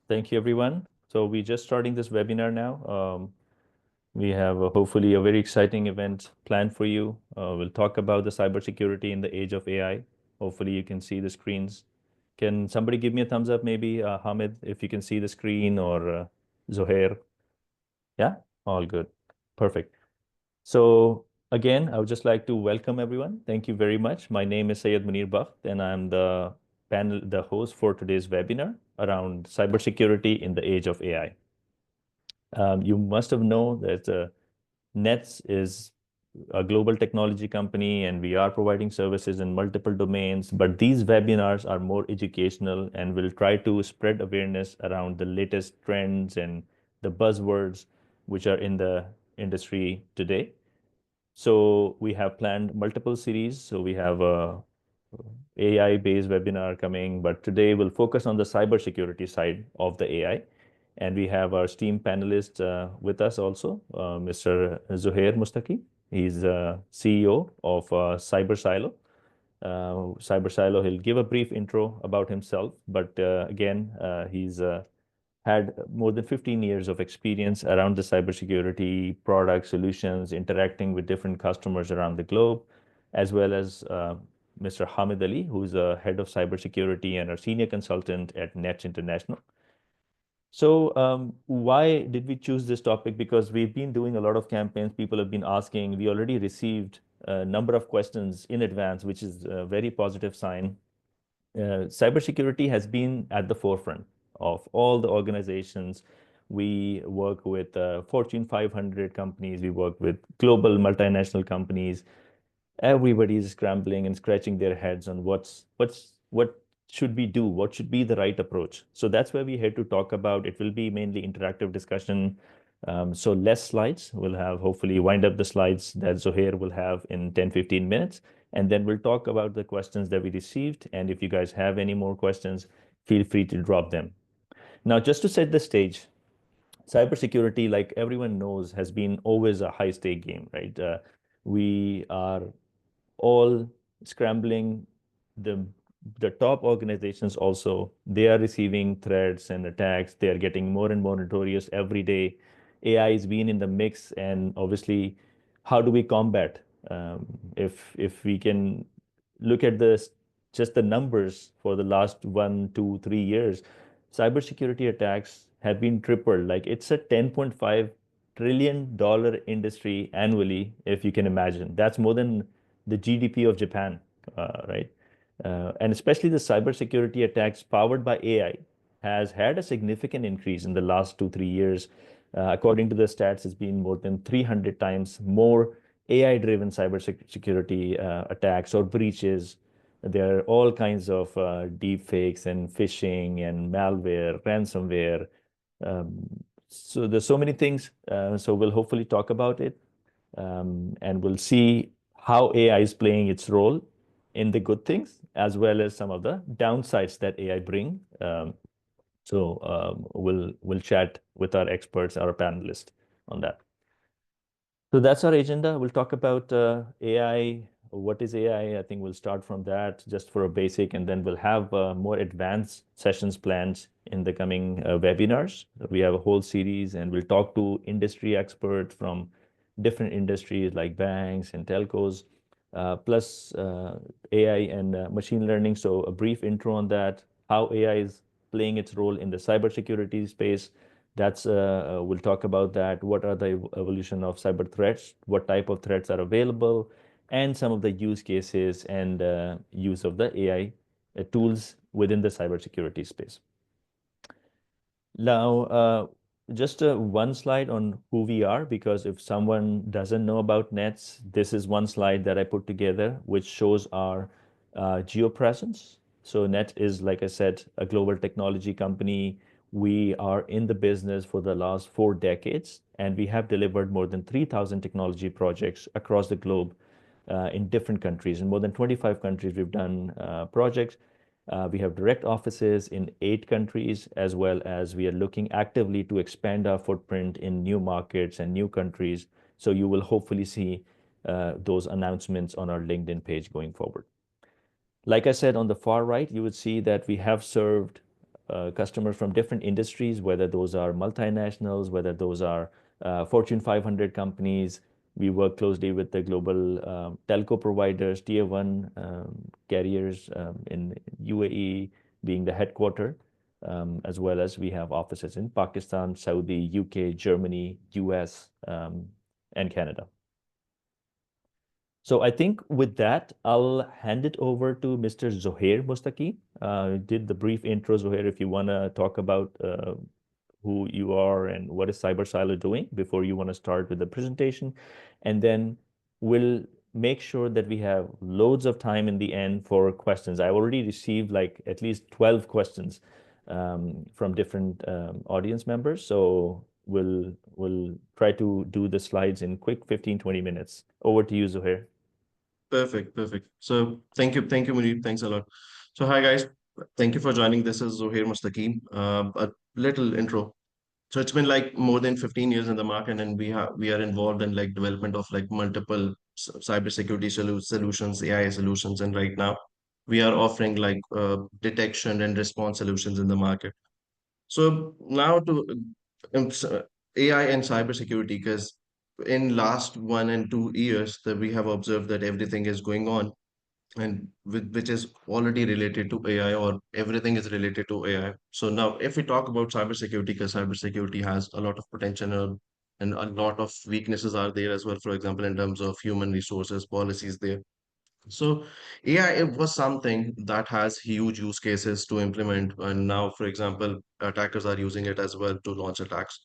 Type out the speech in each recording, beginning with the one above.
Thank you, everyone. So we're just starting this webinar now. We have hopefully a very exciting event planned for you. We'll talk about the cybersecurity in the age of AI. Hopefully you can see the screens. Can somebody give me a thumbs up, maybe Hamid, if you can see the screen, or Zohair? Yeah, all good. Perfect. So again, I would just like to welcome everyone. Thank you very much. My name is Sayed Munir Bakht, and I'm the host for today's webinar around cybersecurity in the age of AI. You must have known that Nets is a global technology company, and we are providing services in multiple domains. But these webinars are more educational and will try to spread awareness around the latest trends and the buzzwords which are in the industry today. So we have planned multiple series. So we have a AI-based webinar coming, but today we'll focus on the cybersecurity side of the AI. And we have our esteemed panelist with us also, Mr. Zuhair Mustaki. He's CEO of CyberSilo. CyberSilo, he'll give a brief intro about himself, but again, he's had more than 15 years of experience around the cybersecurity product solutions, interacting with different customers around the globe, as well as Mr. Hamid Ali, who's a head of cybersecurity and a senior consultant at Nets International. So why did we choose this topic? Because we've been doing a lot of campaigns. People have been asking. We already received a number of questions in advance, which is a very positive sign. Cybersecurity has been at the forefront of all the organizations. We work with Fortune 500 companies. We work with global multinational companies. Everybody is scrambling and scratching their heads on what should we do? What should be the right approach? So that's why we're here to talk about. It will be mainly interactive discussion. So less slides. We'll have hopefully wind up the slides that Zohair will have in 10, 15 minutes. And then we'll talk about the questions that we received. And if you guys have any more questions, feel free to drop them. Now, just to set the stage, cybersecurity, like everyone knows, has been always a high stake game, right? We are all scrambling. The top organizations also, they are receiving threats and attacks. They are getting more and more notorious every day. AI is being in the mix, and obviously, how do we combat? If we can look at this, just the numbers for the last 1, 2, 3 years, cybersecurity attacks have been tripled. Like it's a $10.5 trillion industry annually, if you can imagine. That's more than the GDP of Japan, right? And especially the cybersecurity attacks powered by AI has had a significant increase in the last 2, 3 years. According to the stats, it's been more than 300 times more AI-driven cybersecurity attacks or breaches. There are all kinds of deep fakes and phishing and malware, ransomware. So there's so many things. So we'll hopefully talk about it, and we'll see how AI is playing its role in the good things, as well as some of the downsides that AI bring. We'll chat with our experts, our panelists on that. So that's our agenda. We'll talk about AI. What is AI? I think we'll start from that just for a basic, and then we'll have more advanced sessions planned in the coming webinars. We have a whole series, and we'll talk to industry experts from different industries like banks and telcos, plus AI and machine learning. So a brief intro on that, how AI is playing its role in the cybersecurity space. That's we'll talk about that. What are the evolution of cyber threats? What type of threats are available? And some of the use cases and use of the AI tools within the cybersecurity space. Now, just one slide on who we are, because if someone doesn't know about Nets, this is one slide that I put together, which shows our geo presence. So Net is, like I said, a global technology company. We are in the business for the last 4 decades, and we have delivered more than 3,000 technology projects across the globe in different countries. In more than 25 countries, we've done projects. We have direct offices in 8 countries, as well as we are looking actively to expand our footprint in new markets and new countries. So you will hopefully see those announcements on our LinkedIn page going forward. Like I said, on the far right, you would see that we have served customers from different industries, whether those are multinationals, whether those are Fortune 500 companies. We work closely with the global telco providers, tier one carriers in UAE being the headquarter, as well as we have offices in Pakistan, Saudi, UK, Germany, US, and Canada. So I think with that, I'll hand it over to Mr. Zohair Mustaki. Did the brief intro, Zohair, if you want to talk about who you are and what is Cyber Silo doing before you want to start with the presentation. And then we'll make sure that we have loads of time in the end for questions. I've already received like at least 12 questions from different audience members. So we'll try to do the slides in quick 15-20 minutes. Over to you, Zohair. Perfect, perfect. So thank you, Munir. Thanks a lot. So hi guys, thank you for joining. This is Zohair Mustaqim. A little intro. So it's been like more than 15 years in the market, and we are involved in like development of like multiple cybersecurity solutions, AI solutions, and right now we are offering like detection and response solutions in the market. So now to AI and cybersecurity, because in last 1 and 2 years that we have observed that everything is going on and which is already related to AI or everything is related to AI. So now if we talk about cybersecurity, because cybersecurity has a lot of potential and a lot of weaknesses are there as well, for example, in terms of human resources, policies there. So AI was something that has huge use cases to implement. And now, for example, attackers are using it as well to launch attacks.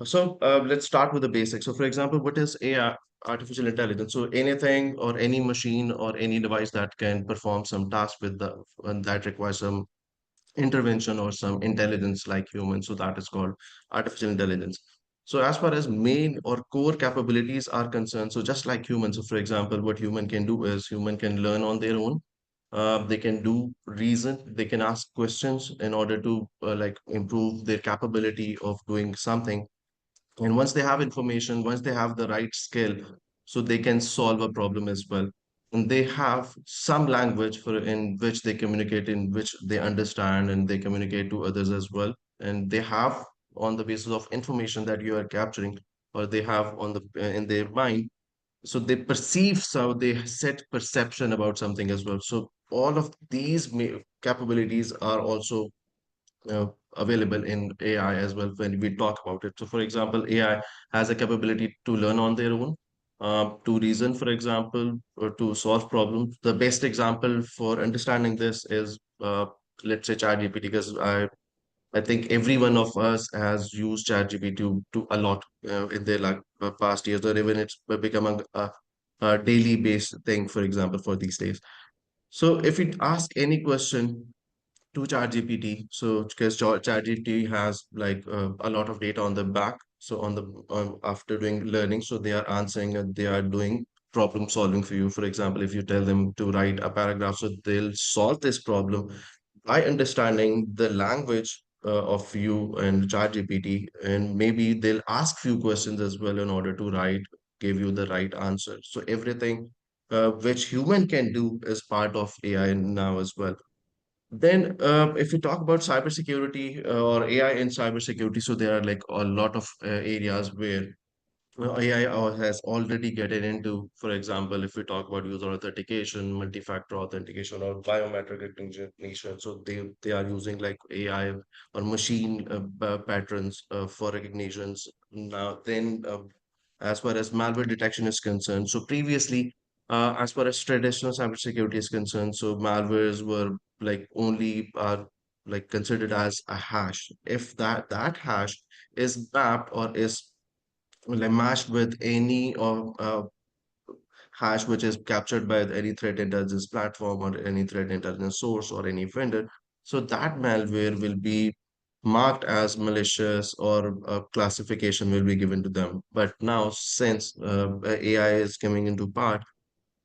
So let's start with the basics. So for example, what is AI, artificial intelligence? So anything or any machine or any device that can perform some task with the and that requires some intervention or some intelligence like humans. So that is called artificial intelligence. So as far as main or core capabilities are concerned, so just like humans, so for example, what human can do is human can learn on their own. They can do reason, they can ask questions in order to like improve their capability of doing something. And once they have information, once they have the right skill, so they can solve a problem as well. And they have some language for in which they communicate, in which they understand and they communicate to others as well. And they have on the basis of information that you are capturing, or they have on the in their mind, so they perceive, so they set perception about something as well. So all of these capabilities are also available in AI as well when we talk about it. So, for example, AI has a capability to learn on their own, to reason, for example, or to solve problems. The best example for understanding this is, let's say, ChatGPT, because I think every one of us has used ChatGPT to a lot in their like past years, or even it's become a daily based thing, for example, for these days. So if you ask any question to ChatGPT. So because ChatGPT has like a lot of data on the back. So on the after doing learning, so they are answering and they are doing problem solving for you. For example, if you tell them to write a paragraph, so they'll solve this problem by understanding the language of you and ChatGPT, and maybe they'll ask few questions as well in order to write, give you the right answer. So everything which human can do is part of AI now as well. Then, if you talk about cybersecurity or AI in cybersecurity, so there are like a lot of areas where AI has already gotten into. For example, if we talk about user authentication, multi-factor authentication, or biometric recognition, so they are using like AI or machine patterns for recognitions. Now, then, as far as malware detection is concerned, so previously, as far as traditional cybersecurity is concerned, so malwares were like only like considered as a hash. If that hash is mapped or is like matched with any of hash which is captured by any threat intelligence platform or any threat intelligence source or any vendor. So that malware will be marked as malicious or a classification will be given to them. But now, since AI is coming into part,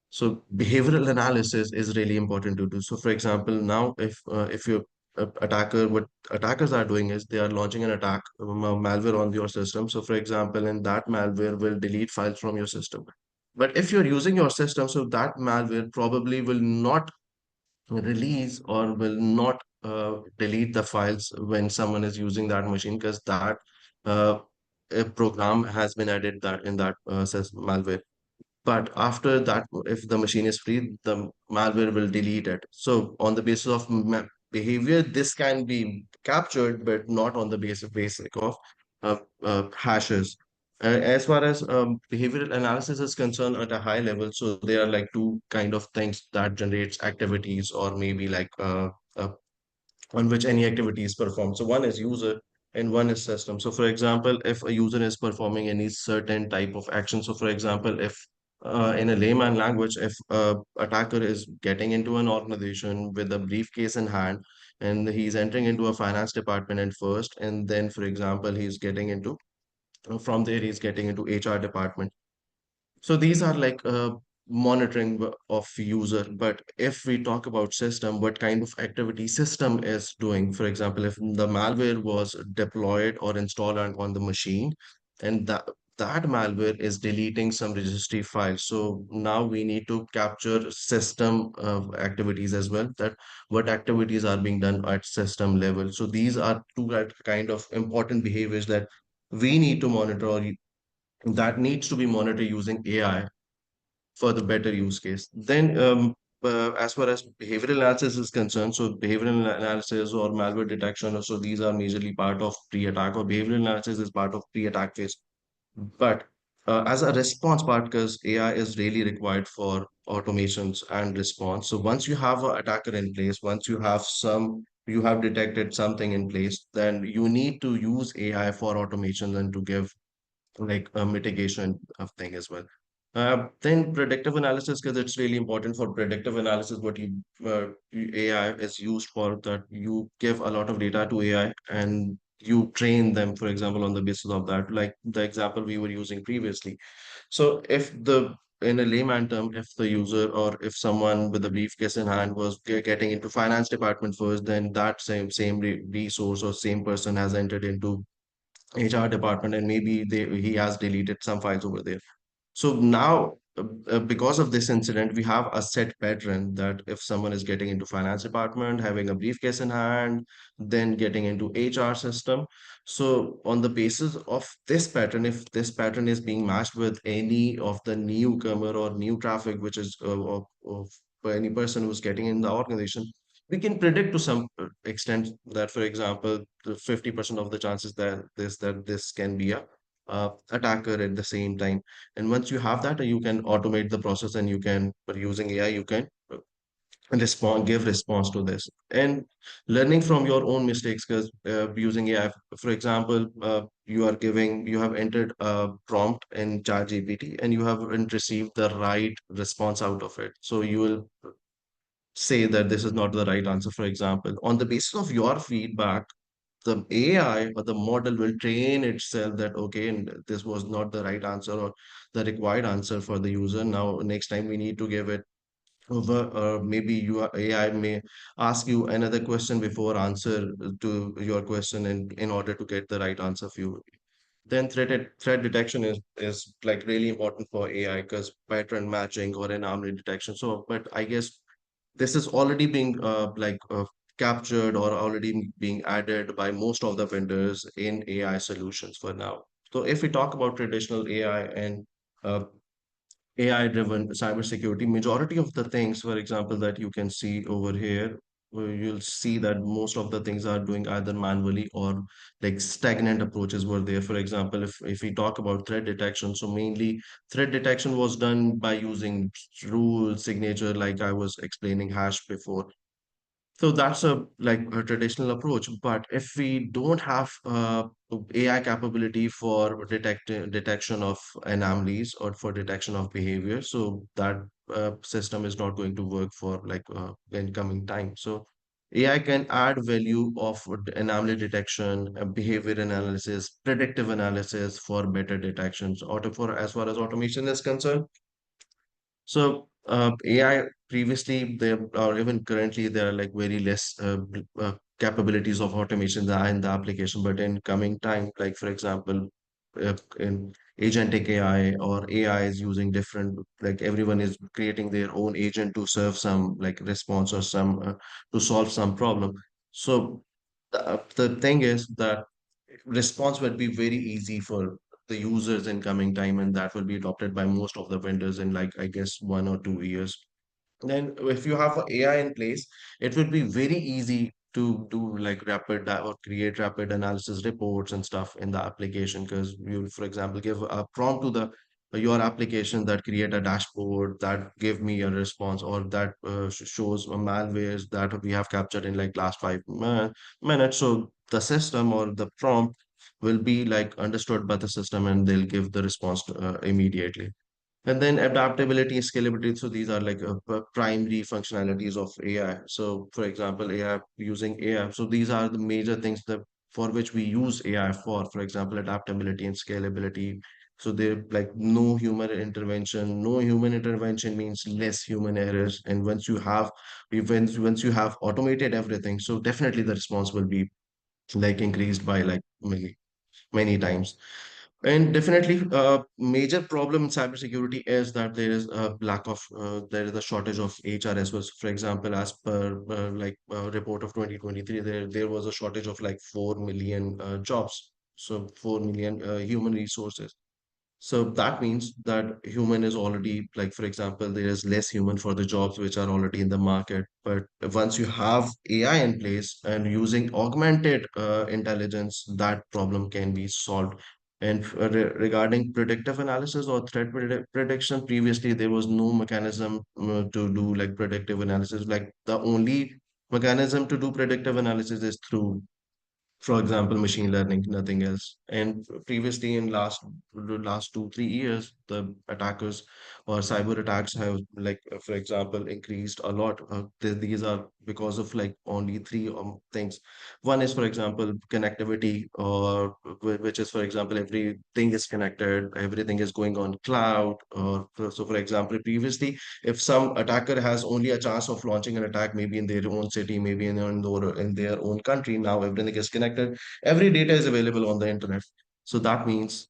so behavioral analysis is really important to do. So, for example, now if you attacker, what attackers are doing is they are launching an attack, malware on your system. So, for example, and that malware will delete files from your system. But if you're using your system, so that malware probably will not release or will not delete the files when someone is using that machine, because that uh, a program has been added that in that says malware. But after that, if the machine is free, the malware will delete it. So on the basis of behavior, this can be captured, but not on the basic of hashes. As far as behavioral analysis is concerned at a high level, so there are like two kind of things that generates activities, or maybe like uh, on which any activity is performed. So one is user and one is system. So for example, if a user is performing any certain type of action, so for example, if in a layman language, if a attacker is getting into an organization with a briefcase in hand and he's entering into a finance department at first, and then for example, he's getting into from there he's getting into HR department. So these are like monitoring of user. But if we talk about system, what kind of activity system is doing? For example, if the malware was deployed or installed on the machine, and that malware is deleting some registry files. So now we need to capture system activities as well. That what activities are being done at system level. So these are two kind of important behaviors that we need to monitor, or that needs to be monitored using AI for the better use case. Then, as far as behavioral analysis is concerned, so behavioral analysis or malware detection, so these are majorly part of pre-attack, or behavioral analysis is part of pre-attack phase. But as a response part, because AI is really required for automations and response. So once you have an attacker in place, once you have detected something in place, then you need to use AI for automation and to give like a mitigation of thing as well. Then predictive analysis, because it's really important for predictive analysis. What AI is used for, that you give a lot of data to AI and you train them, for example, on the basis of that, like the example we were using previously. So if the in a layman term, if the user or if someone with a briefcase in hand was getting into finance department first, then that same resource or same person has entered into HR department, and maybe he has deleted some files over there. So now, because of this incident, we have a set pattern that if someone is getting into finance department, having a briefcase in hand, then getting into HR system. So on the basis of this pattern, if this pattern is being matched with any of the newcomer or new traffic, which is of any person who's getting in the organization, we can predict to some extent that, for example, the 50% of the chances that this can be a attacker at the same time. And once you have that, you can automate the process, and you can, by using AI, you can give response to this. And learning from your own mistakes, because using AI, for example, you have entered a prompt in ChatGPT and you haven't received the right response out of it. So you will say that this is not the right answer, for example. On the basis of your feedback, the AI or the model will train itself that, okay, and this was not the right answer or the required answer for the user. Now, next time we need to give it over, or maybe AI may ask you another question before answer to your question, and in order to get the right answer for you. Then threat detection is like really important for AI, because pattern matching or anomaly detection. So, but I guess this is already being captured or already being added by most of the vendors in AI solutions for now. So if we talk about traditional AI and AI-driven cybersecurity, majority of the things, for example, that you can see over here, where you'll see that most of the things are doing either manually or like stagnant approaches were there. For example, if we talk about threat detection, so mainly threat detection was done by using rule signature, like I was explaining hash before. So that's a traditional approach. But if we don't have AI capability for detection of anomalies or for detection of behavior, so that system is not going to work for in coming time. So AI can add value of anomaly detection, behavior analysis, predictive analysis for better detections. Auto for as far as automation is concerned, so AI previously there or even currently there are like very less capabilities of automation in the application. But in coming time, like for example, in agentic AI or AI is using different, like everyone is creating their own agent to serve some like response or some to solve some problem. So the thing is that response would be very easy for the users in coming time, and that will be adopted by most of the vendors in like I guess 1 or 2 years. Then if you have a AI in place, it would be very easy to do like or create rapid analysis reports and stuff in the application, because you, for example, give a prompt to the your application that create a dashboard that give me a response, or that shows malwares that we have captured in like last 5 minutes. So the system or the prompt will be like understood by the system, and they'll give the response immediately. And then adaptability and scalability. So these are like primary functionalities of AI. So for example, AI, using AI. So these are the major things that for which we use AI for. For example, adaptability and scalability. So they like no human intervention. No human intervention means less human errors. And once you have automated everything, so definitely the response will be like increased by like many times. And definitely, major problem in cybersecurity is that there is a there is a shortage of HR as well. So for example, as per report of 2023, there was a shortage of like 4 million jobs. So 4 million human resources. So that means that human is already like, for example, there is less human for the jobs which are already in the market. But once you have AI in place and using augmented intelligence, that problem can be solved. And regarding predictive analysis or prediction, previously there was no mechanism to do like predictive analysis. Like the only mechanism to do predictive analysis is through, for example, machine learning, nothing else. And previously, in last 2 3 years, the attackers or cyber attacks have like, for example, increased a lot. These are because of like only three things. One is, for example, connectivity, or which is, for example, everything is connected, everything is going on cloud. Or so, for example, previously, if some attacker has only a chance of launching an attack, maybe in their own city, maybe in their own country, now everything is connected. Every data is available on the internet. So that means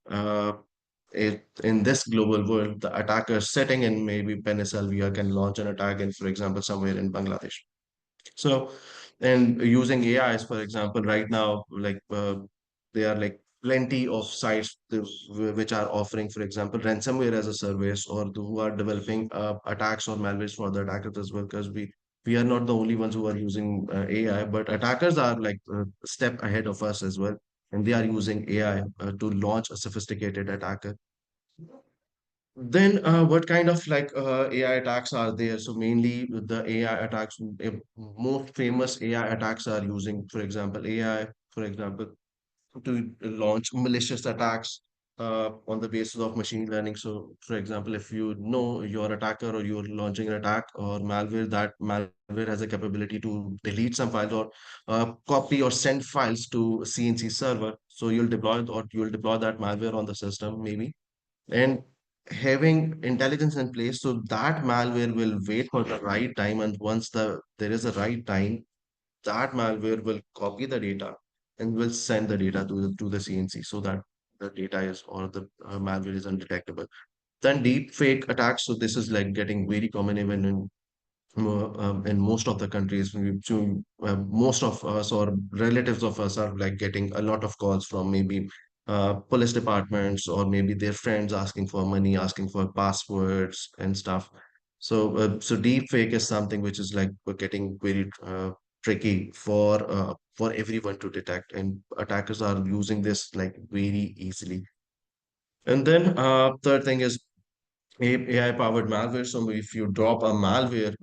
in this global world, the attacker sitting in maybe Pennsylvania can launch an attack in, for example, somewhere in Bangladesh. So, and using AIs, for example, right now, like there are like plenty of sites which are offering, for example, ransomware as a service, or who are developing attacks or malwares for the attackers as well. Because we are not the only ones who are using AI, but attackers are like a step ahead of us as well, and they are using AI to launch a sophisticated attacker. Then, what kind of like AI attacks are there? So mainly the AI attacks, most famous AI attacks are using, for example, AI, for example, to launch malicious attacks on the basis of machine learning. So, for example, if you know you're attacker or you're launching an attack or malware, that malware has a capability to delete some files, or copy or send files to CNC server. So you'll deploy that malware on the system maybe, and having intelligence in place so that malware will wait for the right time, and once there is a right time, that malware will copy the data and will send the data to the CNC, so that the data is, or the malware is undetectable. Then deep fake attacks, so this is like getting very common even in most of the countries. Most of us or relatives of us are like getting a lot of calls from maybe police departments, or maybe their friends asking for money, asking for passwords and stuff. So deep fake is something which is like we're getting very tricky for everyone to detect, and attackers are using this like very easily. And then third thing is AI-powered malware. So if you drop a malware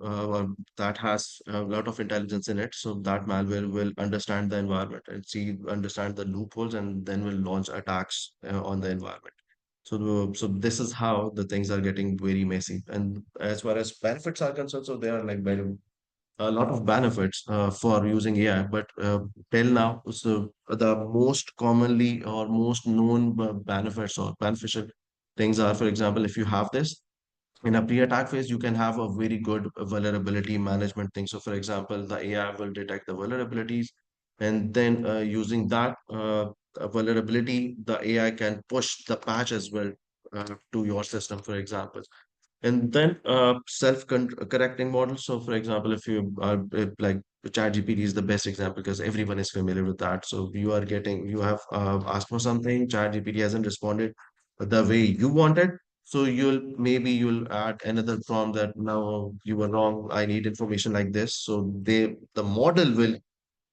that has a lot of intelligence in it, so that malware will understand the environment and understand the loopholes, and then will launch attacks on the environment. So this is how the things are getting very messy. And as far as benefits are concerned, so there are like a lot of benefits for using AI, but till now, so the most commonly or most known benefits or beneficial things are, for example, if you have this in a pre-attack phase, you can have a very good vulnerability management thing. So, for example, the AI will detect the vulnerabilities, and then using that vulnerability, the AI can push the patch as well to your system, for example. And then self-correcting models. So, for example, if you are like ChatGPT is the best example because everyone is familiar with that. So you have asked for something, ChatGPT hasn't responded the way you wanted. So you'll add another prompt that no, you were wrong. I need information like this. So the model will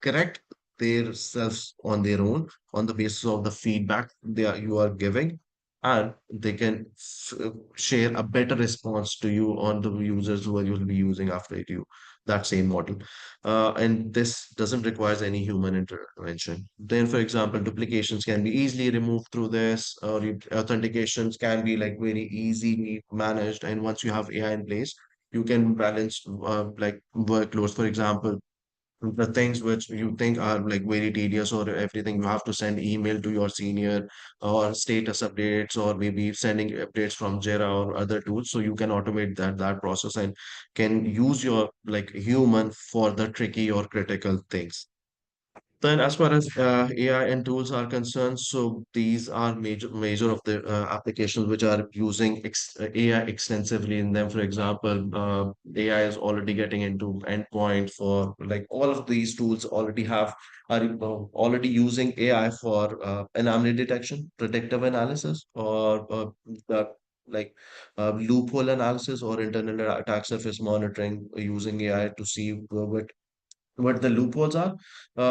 correct themselves on their own on the basis of the feedback you are giving, and they can share a better response to you on the users who you'll be using after you that same model. And this doesn't require any human intervention. Then, for example, duplications can be easily removed through this, or authentications can be like very easily managed. And once you have AI in place, you can balance like workloads. For example, the things which you think are like very tedious or everything, you have to send email to your senior or status updates or maybe sending updates from Jira or other tools. So you can automate that process and can use your like human for the tricky or critical things. Then, as far as AI and tools are concerned, so these are major of the applications which are using AI extensively in them. For example, AI is already getting into endpoint for like all of these tools already have are already using AI for anomaly detection, predictive analysis, or the like loophole analysis or internal attack surface monitoring using AI to see what the loopholes are,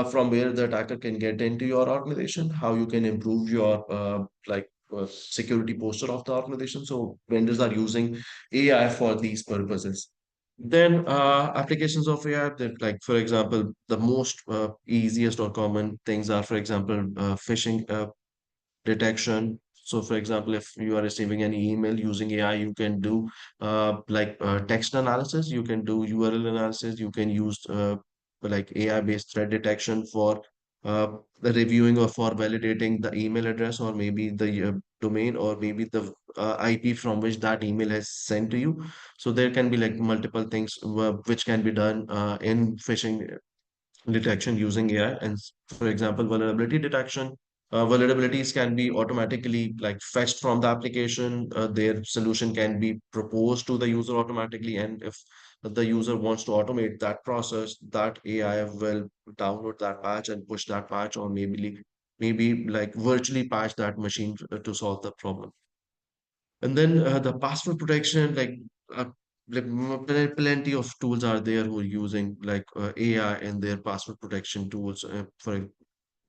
from where the attacker can get into your organization, how you can improve your security posture of the organization. So vendors are using AI for these purposes. Then applications of AI that, like for example, the most easiest or common things are, for example, phishing detection. So, for example, if you are receiving an email using AI, you can do text analysis, you can do URL analysis, you can use like AI-based threat detection for the reviewing or for validating the email address or maybe the domain or maybe the IP from which that email has sent to you. So there can be like multiple things which can be done in phishing detection using AI. And for example, vulnerability detection, vulnerabilities can be automatically like fetched from the application. Their solution can be proposed to the user automatically. And if the user wants to automate that process, that AI will download that patch and push that patch, or maybe like virtually patch that machine to solve the problem. And then the password protection, uh, plenty of tools are there who are using like AI in their password protection tools for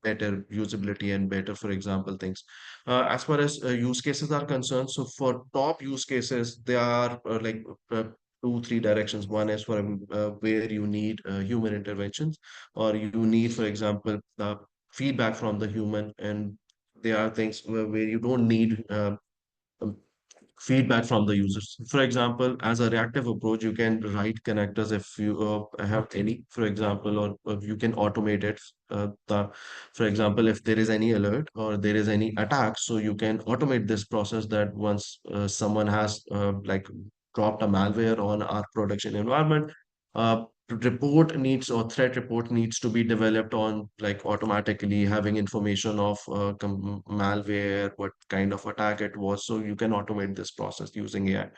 better usability and better, for example, things. As far as use cases are concerned, so for top use cases, there are two, three directions. One is for where you need human interventions, or you need, for example, feedback from the human, and there are things where you don't need um, feedback from the users. For example, as a reactive approach, you can write connectors if you have any, for example, or you can automate it. For example, if there is any alert or there is any attack, so you can automate this process that once someone has dropped a malware on our production environment, report needs or threat report needs to be developed on like automatically having information of malware, what kind of attack it was. So you can automate this process using AI.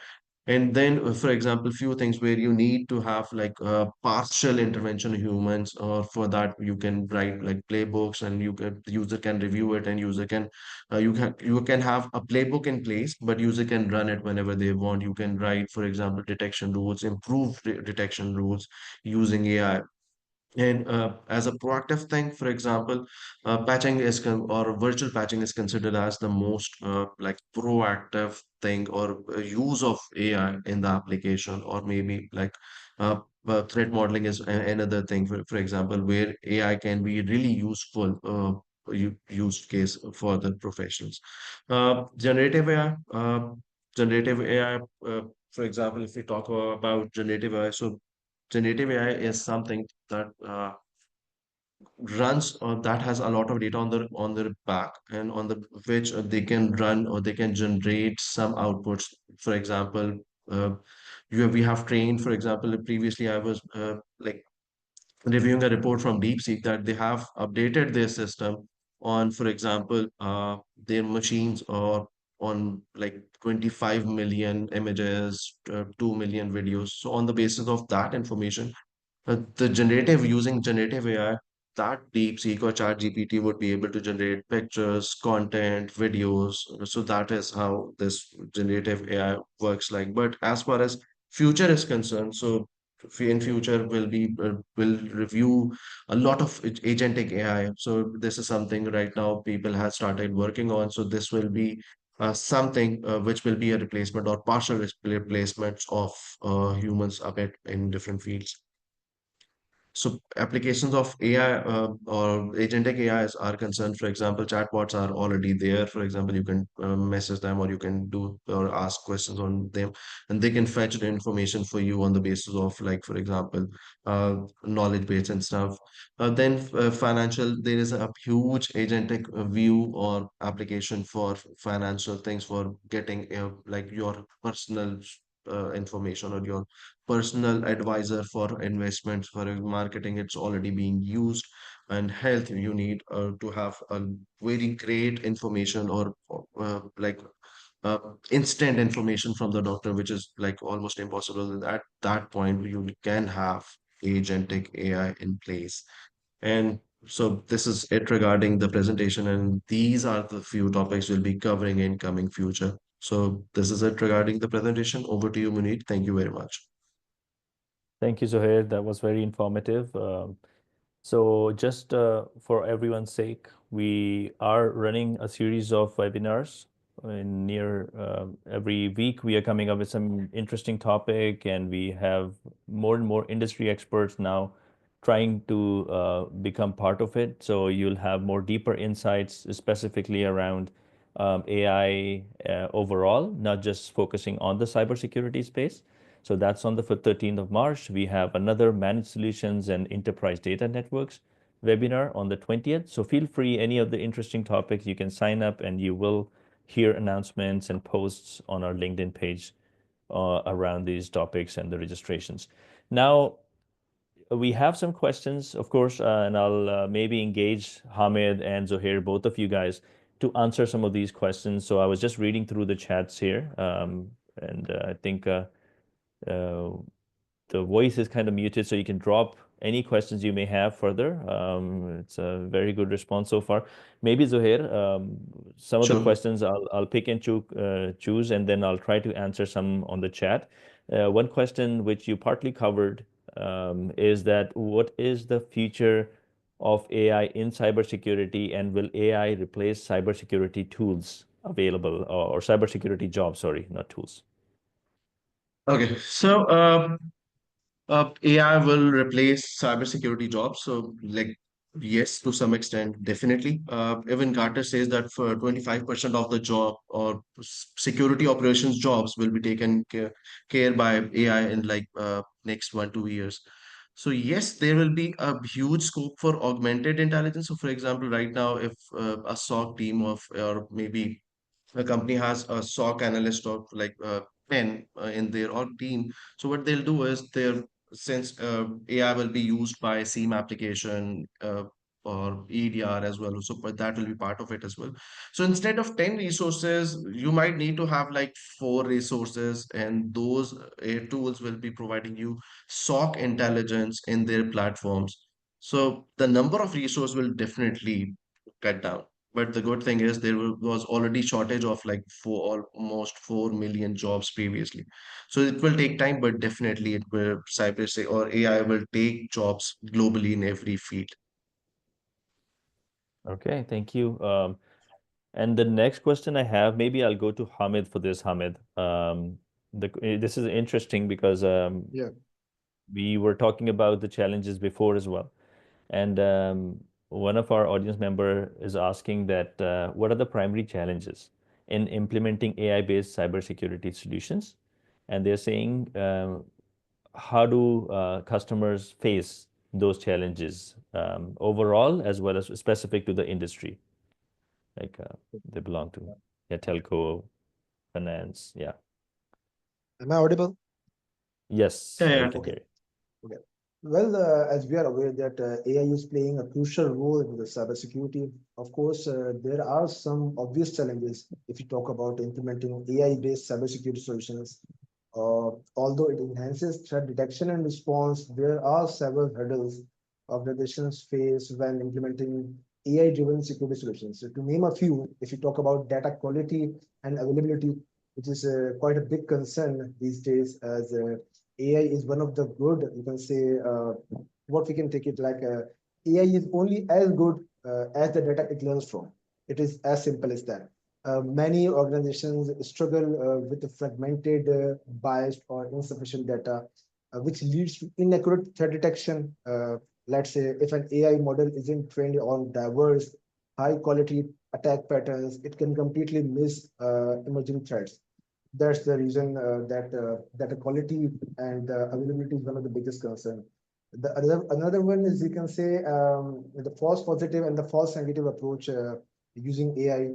And then, for example, few things where you need to have like partial intervention of humans, or for that you can write like playbooks, and the user can review it, and user can you can have a playbook in place, but user can run it whenever they want. You can write, for example, detection rules, improve detection rules using AI. And as a proactive thing, for example, patching or virtual patching is considered as the most proactive thing or use of AI in the application, or maybe threat modeling is another thing. For example, where AI can be really useful use case for the professionals. Generative AI, generative AI. For example, if we talk about generative AI, so generative AI is something that runs or that has a lot of data on their back, and on the which they can run or they can generate some outputs. For example, uh, we have trained. For example, previously I was reviewing a report from DeepSeek that they have updated their system on, for example, their machines, or on like 25 million images, 2 million videos. So on the basis of that information, The generative using generative AI, that DeepSeek or ChatGPT would be able to generate pictures, content, videos. So that is how this generative AI works like. But as far as future is concerned, so in future will review a lot of agentic AI. So this is something right now people have started working on. So this will be something which will be a replacement or partial replacements of humans a bit in different fields. So applications of AI or agentic AIs are concerned. For example, chatbots are already there. For example, you can message them or you can do or ask questions on them, and they can fetch the information for you on the basis of, like, for example, knowledge base and stuff. Then financial, there is a huge agentic view or application for financial things for getting like your personal information or your personal advisor for investments, for marketing, it's already being used. And health, you need to have a very great information or like uh, instant information from the doctor, which is like almost impossible. At that point, you can have agentic AI in place. And so this is it regarding the presentation, and these are the few topics we'll be covering in coming future. So this is it regarding the presentation. Over to you, Munir. Thank you very much. Thank you, Zohair. That was very informative. So just for everyone's sake, we are running a series of webinars in near every week. We are coming up with some interesting topic, and we have more and more industry experts now trying to become part of it. So you'll have more deeper insights, specifically around AI overall, not just focusing on the cybersecurity space. So that's on the 13th of March. We have another managed solutions and enterprise data networks webinar on the 20th. So feel free, any of the interesting topics, you can sign up and you will hear announcements and posts on our LinkedIn page around these topics and the registrations. Now, we have some questions, of course, and I'll maybe engage Hamid and Zohair, both of you guys, to answer some of these questions. So I was just reading through the chats here, and I think uh, the voice is kind of muted, so you can drop any questions you may have further. It's a very good response so far. Maybe Zohair, some of the Sure. questions I'll pick and choose, and then I'll try to answer some on the chat. One question which you partly covered is that what is the future of AI in cybersecurity, and will AI replace cybersecurity tools available or cybersecurity jobs? Sorry, not tools. Okay. So AI will replace cybersecurity jobs. So, like, yes, to some extent, definitely. Even Gartner says that for 25% of the job or security operations jobs will be taken care by AI in like next 1 2 years. So yes, there will be a huge scope for augmented intelligence. So, for example, right now, if a SOC team of, or maybe a company has a SOC analyst or like 10 in their org team. So what they'll do is they're, since AI will be used by SIEM application or EDR as well, so but that will be part of it as well. So instead of 10 resources, you might need to have like 4 resources, and those tools will be providing you SOC intelligence in their platforms. So the number of resources will definitely cut down. But the good thing is there was already shortage of like almost 4 million jobs previously. So it will take time, but definitely it will, cyber say, or AI will take jobs globally in every field. Okay, thank you. And the next question I have, maybe I'll go to Hamid for this, Hamid. This is interesting because Yeah. we were talking about the challenges before as well. And one of our audience member is asking that what are the primary challenges in implementing AI-based cybersecurity solutions? And they're saying, how do customers face those challenges overall as well as specific to the industry? Like they belong to, yeah, telco, finance. Yeah. Am I audible? Yes, Yeah, we yeah. can Okay. hear you. Okay. Well, as we are aware that AI is playing a crucial role in the cybersecurity. Of course, there are some obvious challenges if you talk about implementing AI-based cybersecurity solutions. Although it enhances threat detection and response, there are several hurdles organizations face when implementing AI-driven security solutions. So to name a few, if you talk about data quality and availability, which is quite a big concern these days, as AI is one of the good, you can say, what we can take it like AI is only as good as the data it learns from. It is as simple as that. Many organizations struggle with the fragmented, biased, or insufficient data, which leads to inaccurate threat detection. Let's say if an AI model isn't trained on diverse, high quality attack patterns, it can completely miss emerging threats. That's the reason that the quality and availability is one of the biggest concern. The another one is you can say the false positive and the false negative approach using AI.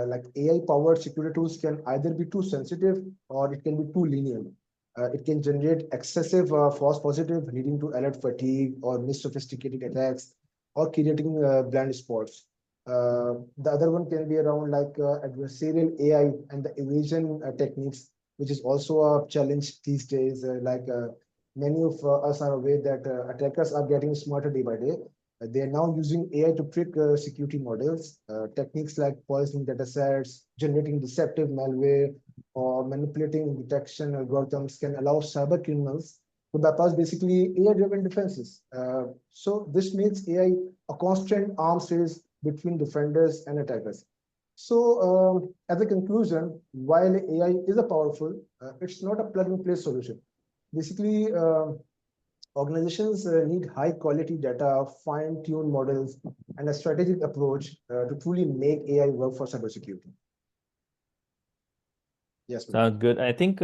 Like AI powered security tools can either be too sensitive or it can be too lenient. It can generate excessive false positive, leading to alert fatigue or sophisticated attacks, or creating blind spots. The other one can be around like adversarial AI and the evasion techniques, which is also a challenge these days. Many of us are aware that attackers are getting smarter day by day. They are now using AI to trick security models. Techniques like poisoning data sets, generating deceptive malware, or manipulating detection algorithms can allow cyber criminals to bypass basically AI-driven defenses. So this makes AI a constant arms race between defenders and attackers. So, as a conclusion, while AI is a powerful, it's not a plug-and-play solution. Basically, organizations need high-quality data, fine-tuned models, and a strategic approach to truly make AI work for cybersecurity. Yes, Manish. Sounds good. I think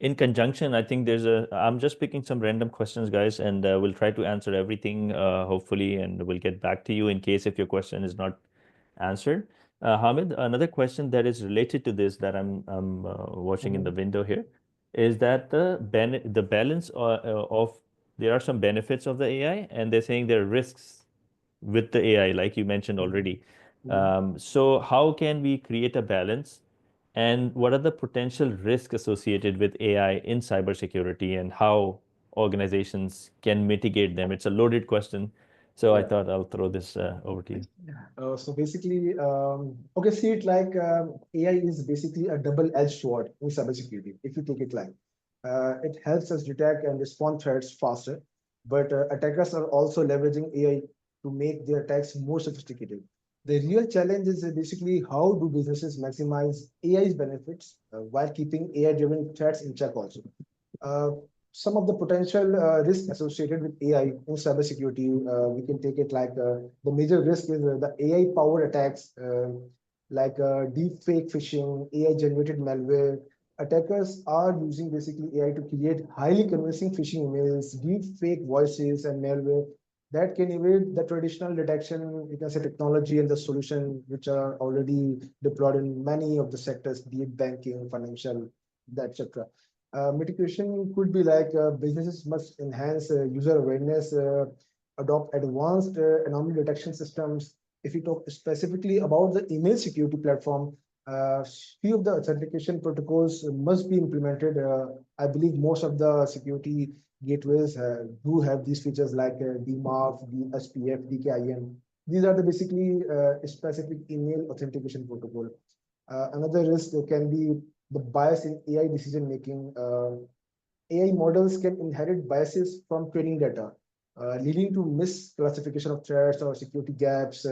in conjunction, I think there's a. I'm just picking some random questions, guys, and we'll try to answer everything, hopefully, and we'll get back to you in case if your question is not answered. Hamid, another question that is related to this that I'm watching in the Mhm. window here is that the balance of there are some benefits of the AI, and they're saying there are risks with the AI, like you mentioned Mhm. already. Mhm. So how can we create a balance? And what are the potential risks associated with AI in cybersecurity and how organizations can mitigate them? It's a loaded question. So I Yeah. thought I'll throw this over to you. So basically, okay, see it like AI is basically a double-edged sword in cybersecurity. If you take it like, it helps us detect and respond threats faster, but attackers are also leveraging AI to make their attacks more sophisticated. The real challenge is basically how do businesses maximize AI's benefits while keeping AI-driven threats in check also. Uh, some of the potential risks associated with AI in cybersecurity, we can take it like the major risk is the AI-powered attacks, like deep fake phishing, AI-generated malware. Attackers are using basically AI to create highly convincing phishing emails, deep fake voices, and malware that can evade the traditional detection, you can say, technology and the solution which are already deployed in many of the sectors, be it banking, financial, etc. Mitigation could be like businesses must enhance user awareness, adopt advanced anomaly detection systems. If we talk specifically about the email security platform, few of the authentication protocols must be implemented. I believe most of the security gateways do have these features like DMARC, SPF, DKIM. These are the basically specific email authentication protocol. Another risk can be the bias in AI decision making. AI models can inherit biases from training data, leading to misclassification of threats or security gaps.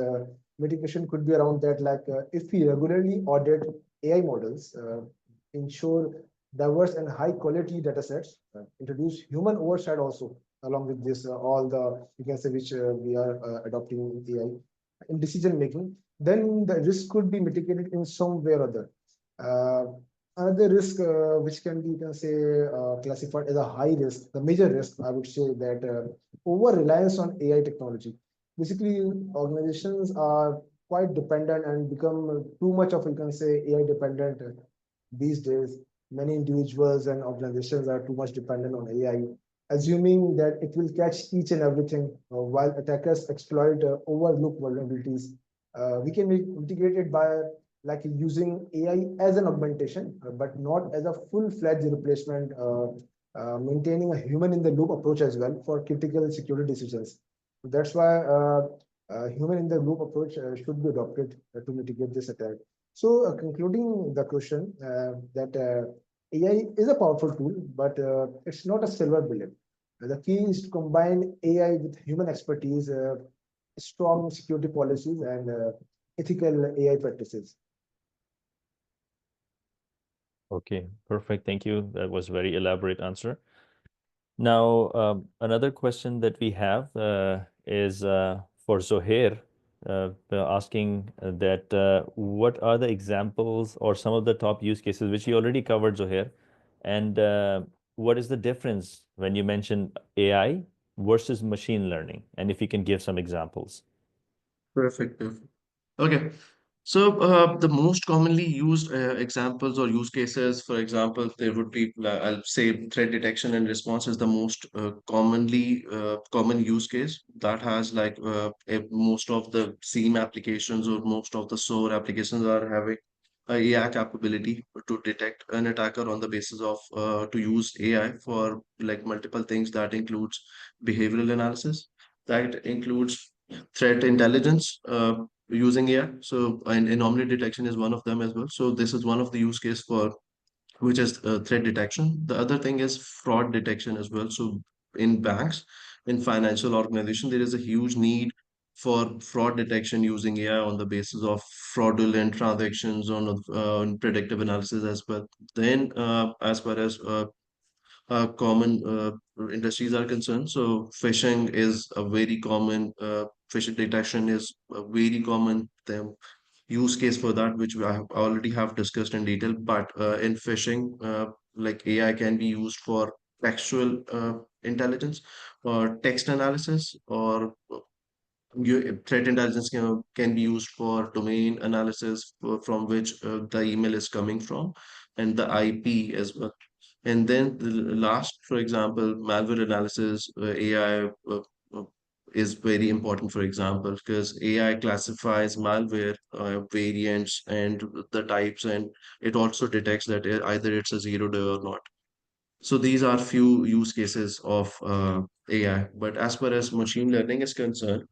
Mitigation could be around that, like if we regularly audit AI models, ensure diverse and high quality data sets, introduce human oversight also along with this, all the, you can say, which we are adopting in AI in decision making, then the risk could be mitigated in some way or other. Another risk, which can be, you can say, classified as a high risk, the major risk, I would say that over reliance on AI technology. Basically, organizations are quite dependent and become too much of, you can say, AI dependent these days. Many individuals and organizations are too much dependent on AI, assuming that it will catch each and everything, while attackers exploit overlooked vulnerabilities. We can mitigate it by like using AI as an augmentation, but not as a full-fledged replacement, maintaining a human in the loop approach as well for critical security decisions. That's why human in the loop approach should be adopted to mitigate this attack. So, concluding the question, that AI is a powerful tool, but it's not a silver bullet. The key is to combine AI with human expertise, strong security policies, and ethical AI practices. Okay, perfect. Thank you. That was very elaborate answer. Now, another question that we have is for Zohair, asking that what are the examples or some of the top use cases, which you already covered, Zohair, and what is the difference when you mention AI versus machine learning? And if you can give some examples. Perfect. Perfect. Okay. So the most commonly used examples or use cases, for example, there would be, I'll say, threat detection and response is the most common use case that has most of the SIEM applications or most of the SOAR applications are having a AI capability to detect an attacker on the basis of to use AI for like multiple things. That includes behavioral analysis, that includes threat intelligence. Using AI. So, and anomaly detection is one of them as well. So, this is one of the use case for which is threat detection. The other thing is fraud detection as well. So, in banks, in financial organization, there is a huge need for fraud detection using AI on the basis of fraudulent transactions on predictive analysis as well. Then, as far as common industries are concerned. So phishing is a very common phishing detection is a very common use case for that, which we have already have discussed in detail. But in phishing, like AI can be used for textual intelligence or text analysis or threat intelligence can be used for domain analysis from which the email is coming from and the IP as well. And then the last, for example, malware analysis, AI uh, is very important, for example, because AI classifies malware variants and the types, and it also detects that either it's a zero day or not. So these are few use cases of AI. But as far as machine learning is concerned,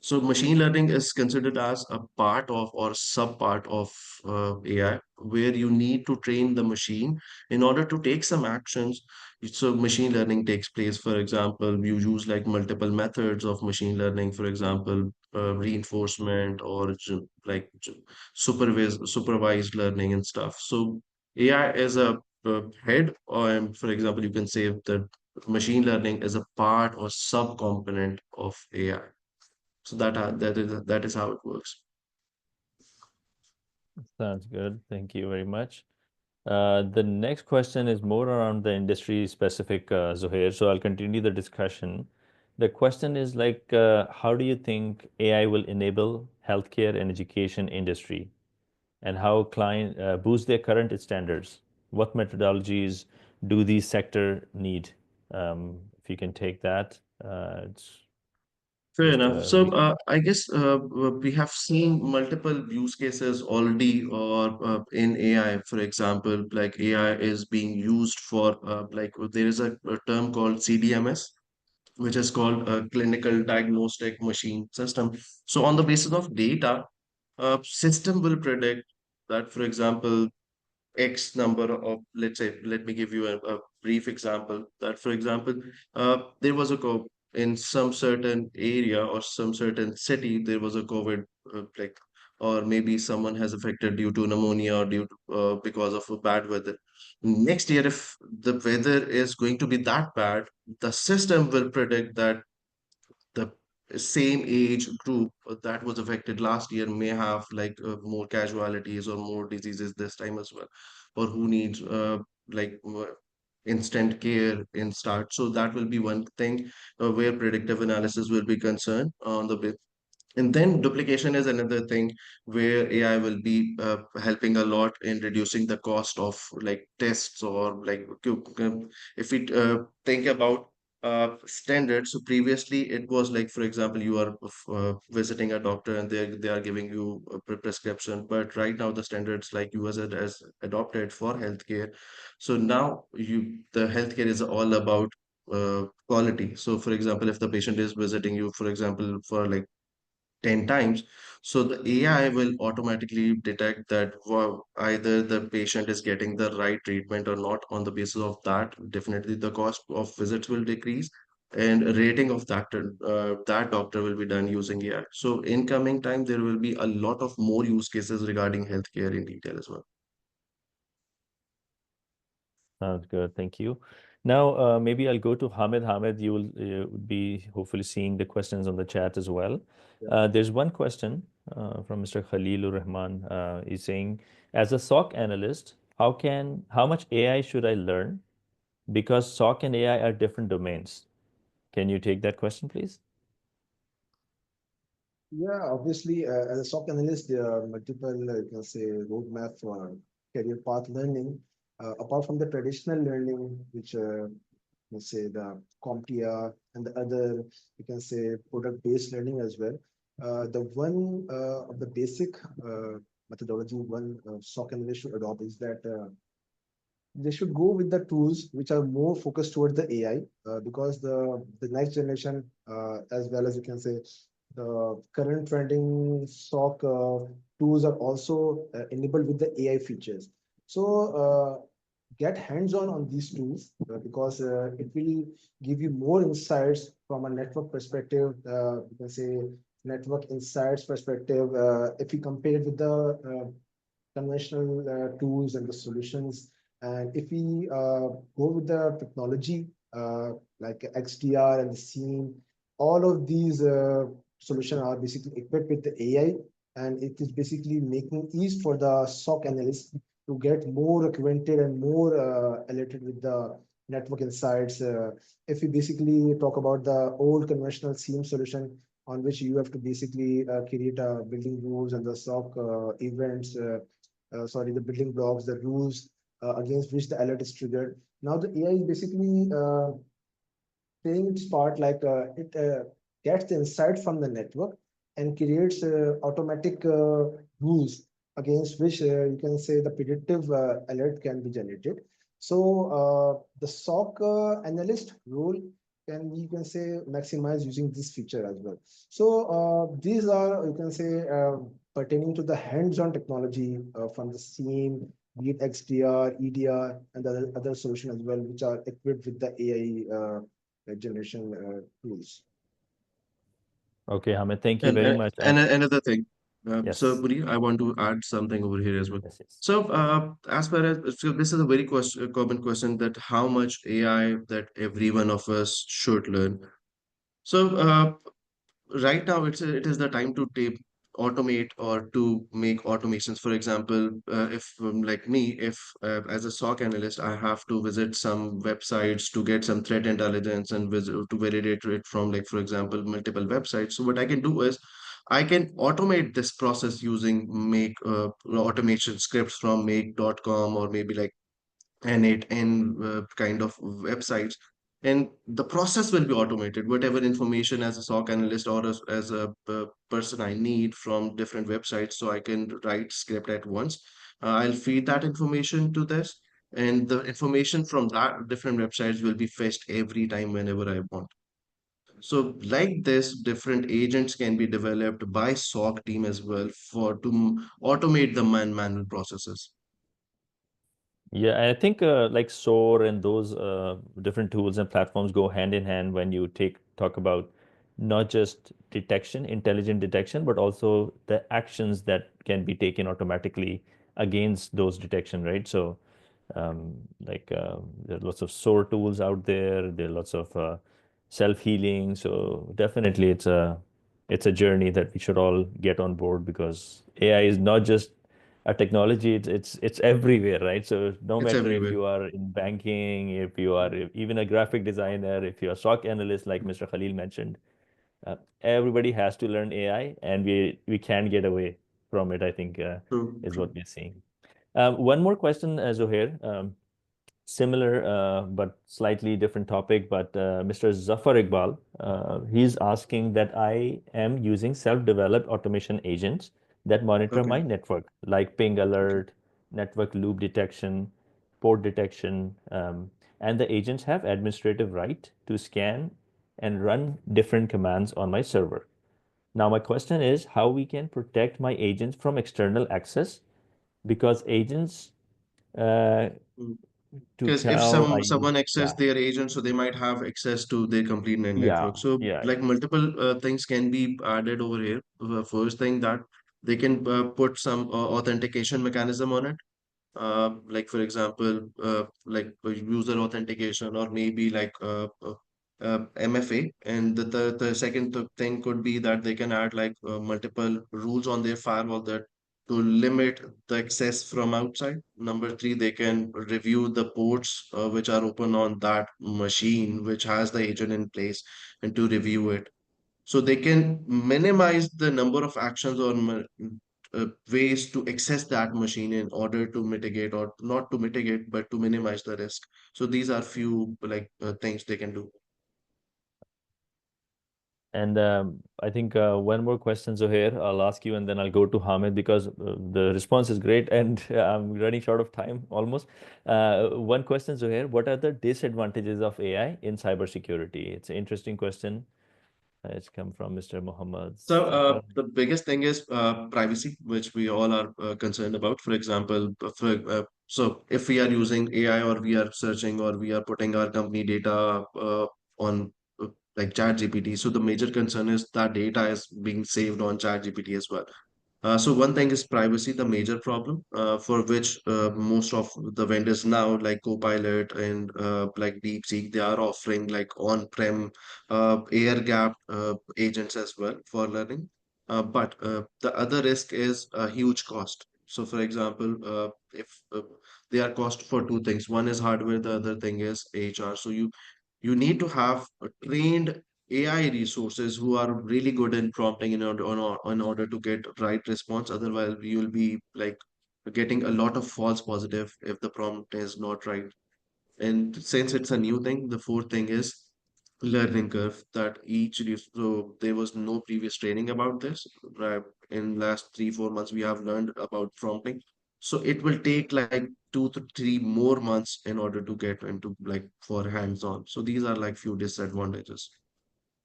so machine learning is considered as a part of or sub part of AI, where you need to train the machine in order to take some actions. So machine learning takes place. For example, you use like multiple methods of machine learning. For example, reinforcement or supervised learning and stuff. So AI is a head, or for example, you can say that machine learning is a part or sub component of AI. So that is how it works. Sounds good. Thank you very much. The next question is more around the industry specific, Zohair. So I'll continue the discussion. The question is like, how do you think AI will enable healthcare and education industry, and how client boost their current standards? What methodologies do these sector need? If you can take that, it's Fair just enough. So brief. I guess we have seen multiple use cases already, or in AI, for example, like AI is being used for like there is a term called CDMS, which is called a clinical diagnostic machine system. So on the basis of data, system will predict that, for example, X number of, let's say, let me give you a brief example that, for example, there was a in some certain area or some certain city, there was a COVID, or maybe someone has affected due to pneumonia or due to, because of a bad weather. Next year, if the weather is going to be that bad, the system will predict that the same age group that was affected last year may have more casualties or more diseases this time as well, or who needs like uh, instant care in start. So that will be one thing where predictive analysis will be concerned on the bit. And then duplication is another thing where AI will be helping a lot in reducing the cost of like tests or like if we think about standard. So previously it was like, for example, you are visiting a doctor and they are giving you a prescription. But right now the standards like US has adopted for healthcare. So now the healthcare is all about quality. So for example, if the patient is visiting you, for example, for like 10 times. So the AI will automatically detect that either the patient is getting the right treatment or not. On the basis of that, definitely the cost of visits will decrease and rating of that doctor will be done using AI. So in coming time, there will be a lot of more use cases regarding healthcare in detail as well. Sounds good. Thank you. Now, maybe I'll go to Hamid. Hamid, you will be hopefully seeing the questions on the chat as well. Yeah. There's one question from Mr. Khalilur Rahman. He's saying, as a SOC analyst, how much AI should I learn? Because SOC and AI are different domains. Can you take that question, please? Yeah, obviously, as a SOC analyst, there are multiple, you can say, roadmap for career path learning. Apart from the traditional learning, which let's say the CompTIA and the other, you can say product-based learning as well. The one of the basic methodology one SOC analyst should adopt is that they should go with the tools which are more focused towards the AI because the next generation, as well as you can say, the current trending stock tools are also enabled with the AI features. So get hands-on on these tools because it will give you more insights from a network perspective. You can say network insights perspective. If you compare it with the conventional tools and the solutions. And if we go with the technology like XDR and the SIEM, all of these solutions are basically equipped with the AI, and it is basically making ease for the SOC analyst to get more acquainted and more alerted with the network insights. If we basically talk about the old conventional SIEM solution, on which you have to basically create a building rules and the SOC events sorry, the building blocks, the rules against which the alert is triggered. Now the AI is basically playing its part like it gets the insight from the network and creates automatic rules against which you can say the predictive alert can be generated. So the SOC analyst role can you can say maximize using this feature as well. So these are you can say pertaining to the hands-on technology from the SIEM, be it XDR, EDR, and the other solution as well, which are equipped with the AI generation tools. Okay, Hamid, thank you And very uh, much. and another thing, so Yes, Budi, I want to add something over here as well. yes, yes. So, as far as so this is a very common question that how much AI that every one of us should learn. So, right now it is the time to tape automate or to make automations. For example, if like me, if as a SOC analyst I have to visit some websites to get some threat intelligence and visit to validate it from, like, for example, multiple websites. So what I can do is I can automate this process using make automation scripts from make.com or maybe like N8 and kind of websites. And the process will be automated. Whatever information as a SOC analyst or as a person I need from different websites, so I can write script at once. I'll feed that information to this, and the information from that different websites will be fetched every time whenever I want. So, like this, different agents can be developed by SOC team as well for to automate the manual processes. Yeah, I think like SOAR and those different tools and platforms go hand in hand when you talk about not just detection, intelligent detection, but also the actions that can be taken automatically against those detection, right? So, there are lots of SOAR tools out there. There are lots of self-healing. So definitely, it's a journey that we should all get on board because AI is not just a technology, it's everywhere, right? So no It's matter if everywhere. you are in banking, if you are even a graphic designer, if you're a SOC analyst like Mr. Khalil mentioned, everybody has to learn AI, and we can't get away from it, I think, True, is true. what we're seeing. One more question, Zohair. similar but slightly different topic, but Mr. Zafar Iqbal, he's asking that I am using self-developed automation agents that monitor Okay. my network, like ping Okay. alert, network loop detection, port detection, and the agents have administrative right to scan and run different commands on my server. Now, my question is how we can protect my agents from external access because agents uh, to Because if tell I use, someone access yeah, their agent, so they might have access to their complete network. yeah, So yeah, like multiple things can be added over here. The first thing that they can put some authentication mechanism on it. Like for example, like user authentication or maybe like MFA. And the second thing could be that they can add like multiple rules on their firewall that to limit the access from outside. Number three, they can review the ports which are open on that machine which has the agent in place and to review it. So they can minimize the number of actions or ways to access that machine in order to mitigate or not to mitigate, but to minimize the risk. So these are few like things they can do. and I think one more question, Zohair, I'll ask you, and then I'll go to Hamid because the response is great, and I'm running short of time almost. One question, Zohair, what are the disadvantages of AI in cybersecurity? It's an interesting question. It's come from Mr. Muhammad So Safar. the biggest thing is privacy, which we all are concerned about. For example, so if we are using AI or we are searching or we are putting our company data on like ChatGPT, so the major concern is that data is being saved on ChatGPT as well. So one thing is privacy, the major problem for which most of the vendors now, like Copilot and like DeepSeek, they are offering like on-prem air-gapped agents as well for learning. But the other risk is a huge cost. So, for example, if they are cost for two things, one is hardware, the other thing is HR. So you need to have a trained AI resources who are really good in prompting in order to get right response. Otherwise, you will be like getting a lot of false positive if the prompt is not right. And since it's a new thing, the fourth thing is learning curve that so there was no previous training about this. Right? In last 3 4 months, we have learned about prompting. So it will take like 2 to 3 more months in order to get into like for hands-on. So these are like few disadvantages,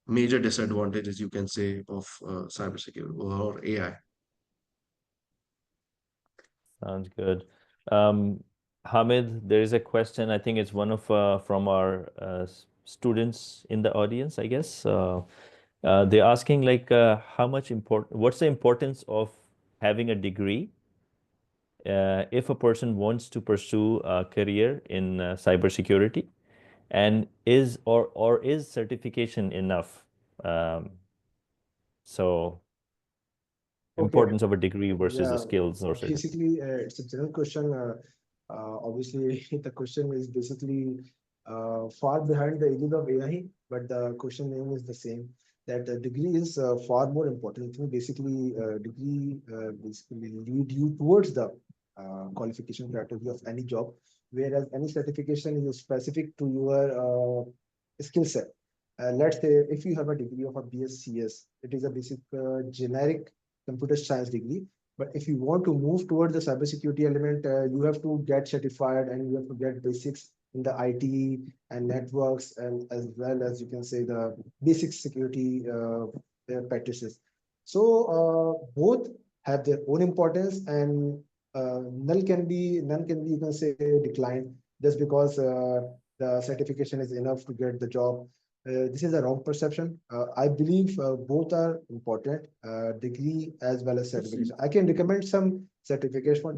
major disadvantages you can say of cybersecurity or AI. Sounds good. Um, Hamid, there is a question. I think it's one of from our students in the audience, I guess. They're asking like how much what's the importance of having a degree if a person wants to pursue a career in cybersecurity, and is certification enough? Um, so Okay. importance of a degree versus the Yeah, skills or certificate. basically, it's a general question. Obviously, the question is basically far behind the ages of AI, but the question name is the same. That the degree is far more important. I think basically, degree basically lead you towards the qualification criteria of any job, whereas any certification is specific to your skill set. Let's say if you have a degree of a BScs, it is a basic generic computer science degree. But if you want to move towards the cybersecurity element, you have to get certified and you have to get basics in the IT and networks, and as well as you can say the basic security practices. So both have their own importance, and none can be you can say declined just because the certification is enough to get the job. This is a wrong perception. I believe both are important, degree as well as certification. I can recommend some certificates for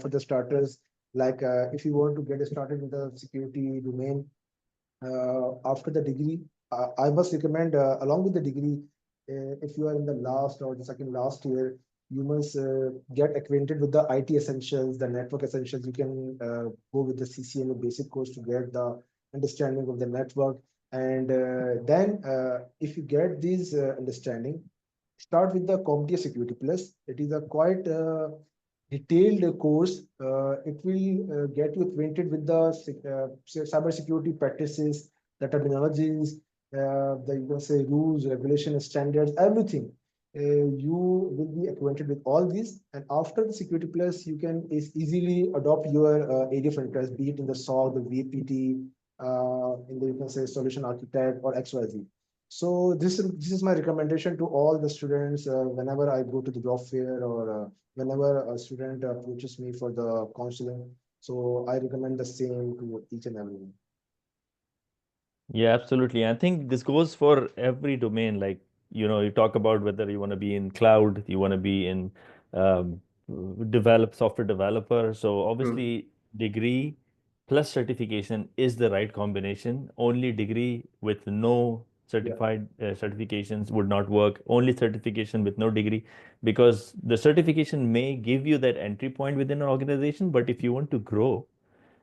for the starters. Like if you want to get started in the security domain, after the degree, I must recommend along with the degree, if you are in the last or the second last year, you must get acquainted with the IT essentials, the network essentials. You can go with the CCNA basic course to get the understanding of the network. And then, if you get this understanding, start with the CompTIA Security Plus. It is a quite detailed course. It will get you acquainted with the cybersecurity practices, the terminologies, the you can say rules, regulation, standards, everything. You will be acquainted with all these, and after the Security Plus, you can easily adopt your area of interest, be it in the SOC, the VPT, in the you can say solution architect or XYZ. So this is my recommendation to all the students whenever I go to the job fair or whenever a student approaches me for the counseling. So I recommend the same to each and everyone. Yeah, absolutely. I think this goes for every domain. Like, you talk about whether you want to be in cloud, you want to be in um, develop software developer. So True. obviously, degree plus certification is the right combination. Only degree with no Yeah. certified certifications would not work. Only certification with no degree, because the certification may give you that entry point within an organization, but if you want to grow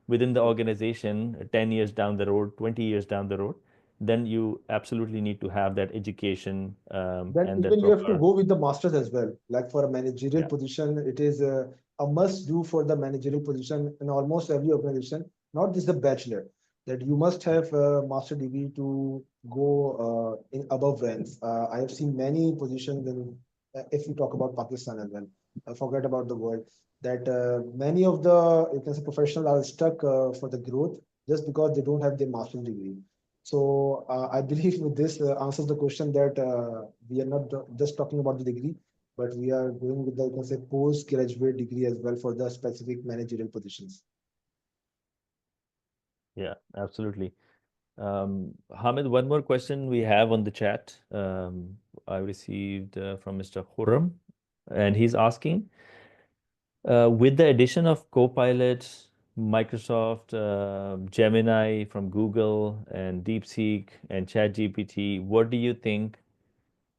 within the organization 10 years down the road, 20 years down the road, then you absolutely need to have that education Then and that even you have to proper. go with the masters as well. Like for a managerial Yeah. position, it is a must do for the managerial position in almost every organization, not just the bachelor, that you must have a master degree to go in above ranks. I have seen many positions in, if you talk about Pakistan as well, forget about the world, that many of the you can say professionals are stuck for the growth just because they don't have their master's degree. So I believe with this answers the question that we are not just talking about the degree, but we are going with the you can say postgraduate degree as well for the specific managerial positions. Yeah, absolutely. Hamid, one more question we have on the chat. I received from Mr. Khurram, and he's asking, with the addition of Copilot, Microsoft, Gemini from Google, and DeepSeek and ChatGPT, what do you think?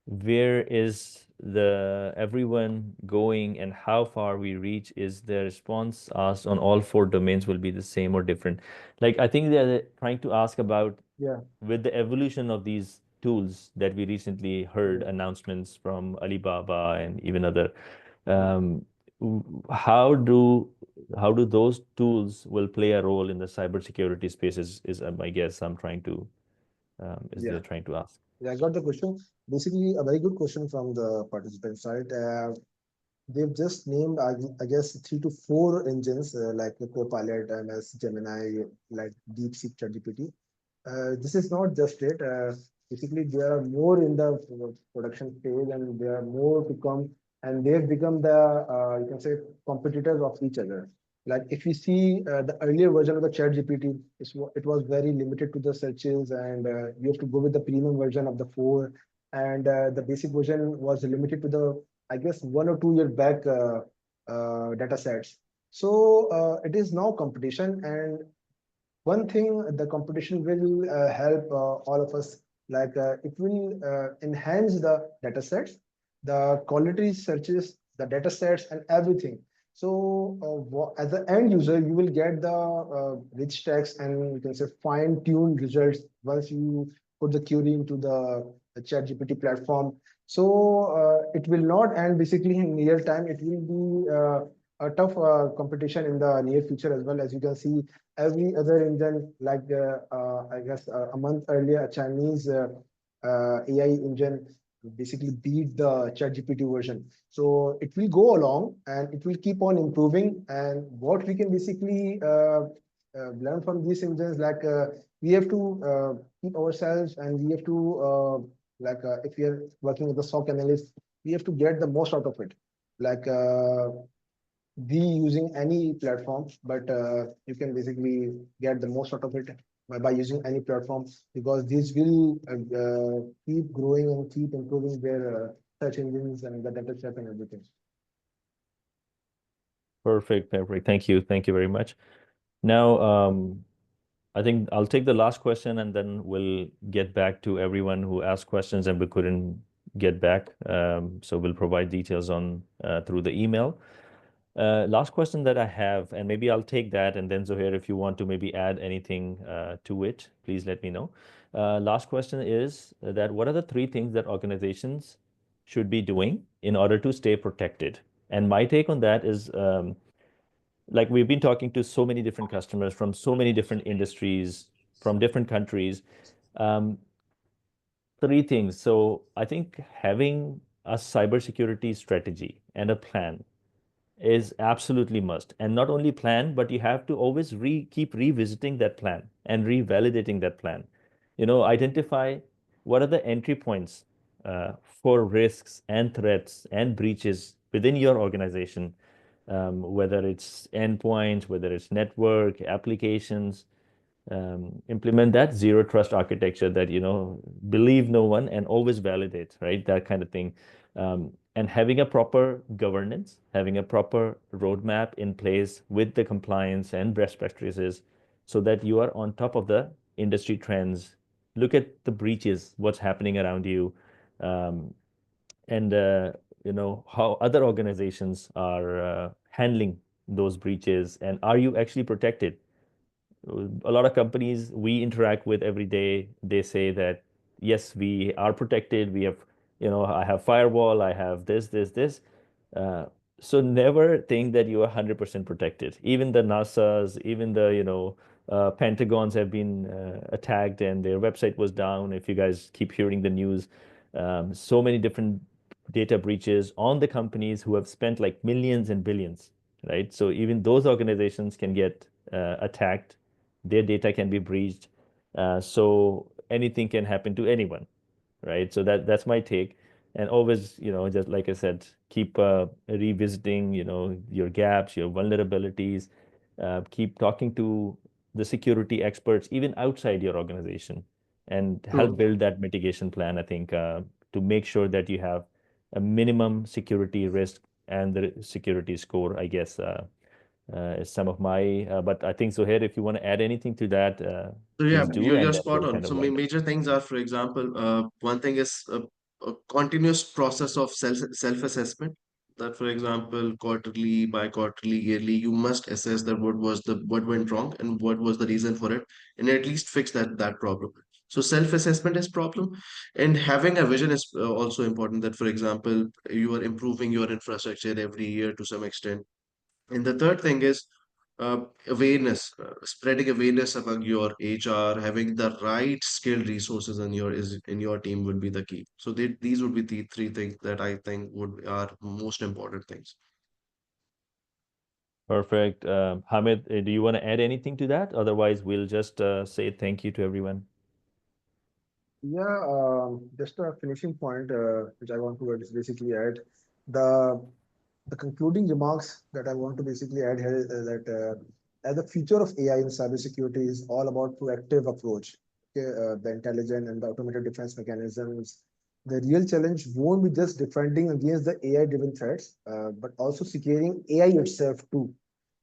Where is the everyone going, and how far we reach? Is the response asked on all four domains will be the same or different? Like, I think they're trying to ask about, Yeah, with the evolution of these tools that we recently heard yeah, announcements from Alibaba and even other, yeah, um, how do those tools will play a role in the cybersecurity space is my guess. I'm trying to is yeah. they're trying to ask. Yeah, I got the question. Basically, a very good question from the participant side. They've just named, I guess, 3 to 4 engines like the Copilot, MS, Gemini, like DeepSeek, ChatGPT. This is not just it. Basically, there are more in the production phase, and there are more to come, and they've become the you can say competitors of each other. Like if you see the earlier version of the Chat GPT, it was very limited to the searches, and you have to go with the premium version of the four, and the basic version was limited to the I guess 1 or 2 year back data sets. So it is now competition, and one thing the competition will help all of us, like it will enhance the data sets, the quality searches, the data sets, and everything. So as an end user, you will get the rich text and you can say fine tuned results once you put the query into the chat gpt platform. So it will not end basically in near time. It will be a tough competition in the near future as well. As you can see, every other engine, like I guess a month earlier, a Chinese AI engine basically beat the ChatGPT version. So it will go along and it will keep on improving. And what we can basically learn from these engines, like we have to keep ourselves, and we have to if we are working with the SOC analyst, we have to get the most out of it. Like be using any platform, but you can basically get the most out of it by using any platform, because these will keep growing and keep improving their search engines and the data set and everything. Perfect, perfect. Thank you very much. Now, I think I'll take the last question and then we'll get back to everyone who asked questions and we couldn't get back. So we'll provide details on through the email. Last question that I have, and maybe I'll take that, and then Zohair, if you want to maybe add anything to it, please let me know. Last question is that what are the three things that organizations should be doing in order to stay protected And my take on that is, like we've been talking to so many different customers from so many different industries, from different countries. Um, Three things. So I think having a cybersecurity strategy and a plan is absolutely must. And not only plan, but you have to always keep revisiting that plan and revalidating that plan. Identify what are the entry points for risks and threats and breaches within your organization, whether it's endpoints, whether it's network, applications. Implement that zero trust architecture that, believe no one and always validate, right? That kind of thing. And having a proper governance, having a proper roadmap in place with the compliance and best practices so that you are on top of the industry trends. Look at the breaches, what's happening around you, um, and how other organizations are handling those breaches, and are you actually protected? A lot of companies we interact with every day, they say that yes, we are protected. We have, I have firewall, I have this. Uh, so never think that you are 100% protected. Even the NASA's, even the, Pentagons have been attacked and their website was down. If you guys keep hearing the news, so many different data breaches on the companies who have spent like millions and billions, right? So even those organizations can get attacked, their data can be breached. So anything can happen to anyone, right? So that's my take. And always, just like I said, keep revisiting, your gaps, your vulnerabilities. Keep talking to the security experts, even outside your organization, and help True. build that mitigation plan, I think, to make sure that you have a minimum security risk and the security score, I guess. Is some of my, but I think Zohair, if you want to add anything to that, So yeah, please do, you're and then spot we'll on. kind So of like, major things are, for example, one thing is a continuous process of self-assessment. That, for example, quarterly, bi-quarterly, yearly, you must assess that what went wrong and what was the reason for it, and at least fix that problem. So self-assessment is problem, and having a vision is also important. That, for example, you are improving your infrastructure every year to some extent. And the third thing is awareness, spreading awareness among your HR, having the right skilled resources in your team would be the key. So these would be the three things that I think would are most important things. perfect. Hamid, do you want to add anything to that? Otherwise, we'll just say thank you to everyone. Yeah, just a finishing point, which I want to basically add. The the concluding remarks that I want to basically add here is that as the future of AI in cybersecurity is all about proactive approach. Okay, the intelligent and the automated defense mechanisms. The real challenge won't be just defending against the AI-driven threats, but also securing AI itself too,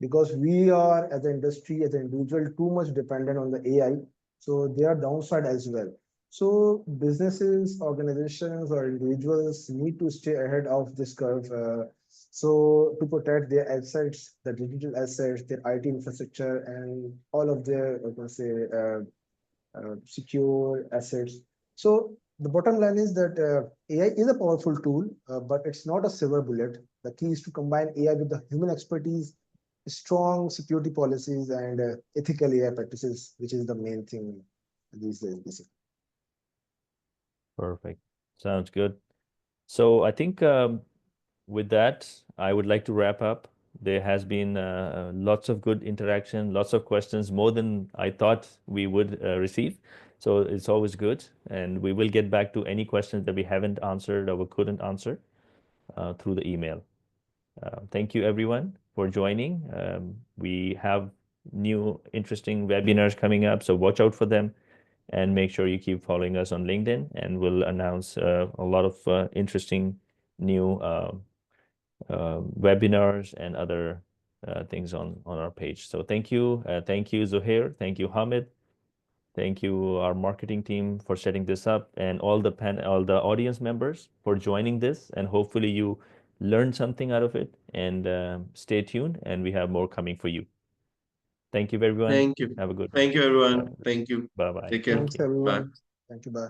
because we are as an industry, as an individual, too much dependent on the AI. So there are downside as well. So businesses, organizations, or individuals need to stay ahead of this curve. So to protect their assets, the digital assets, their IT infrastructure, and all of their, I can say, secure assets. So the bottom line is that AI is a powerful tool, but it's not a silver bullet. The key is to combine AI with the human expertise, strong security policies, and ethical AI practices, which is the main thing these days, basically. Perfect. Sounds good. So I think with that, I would like to wrap up. There has been lots of good interaction, lots of questions, more than I thought we would receive. So it's always good. And we will get back to any questions that we haven't answered or we couldn't answer through the email. Thank you, everyone, for joining. We have new interesting webinars coming up, so watch out for them and make sure you keep following us on LinkedIn, and we'll announce a lot of interesting new webinars and other things on our page. So thank you, Zohair, thank you, Hamid, thank you, our marketing team, for setting this up, and all the audience members for joining this. And hopefully you learned something out of it. And stay tuned, and we have more coming for you. Thank you, everyone. Thank you. Have a good one. Thank you, Bye. everyone. Thank you. Bye bye. Take care. Thank Thanks, you. Bye. everyone. Thank you. Bye.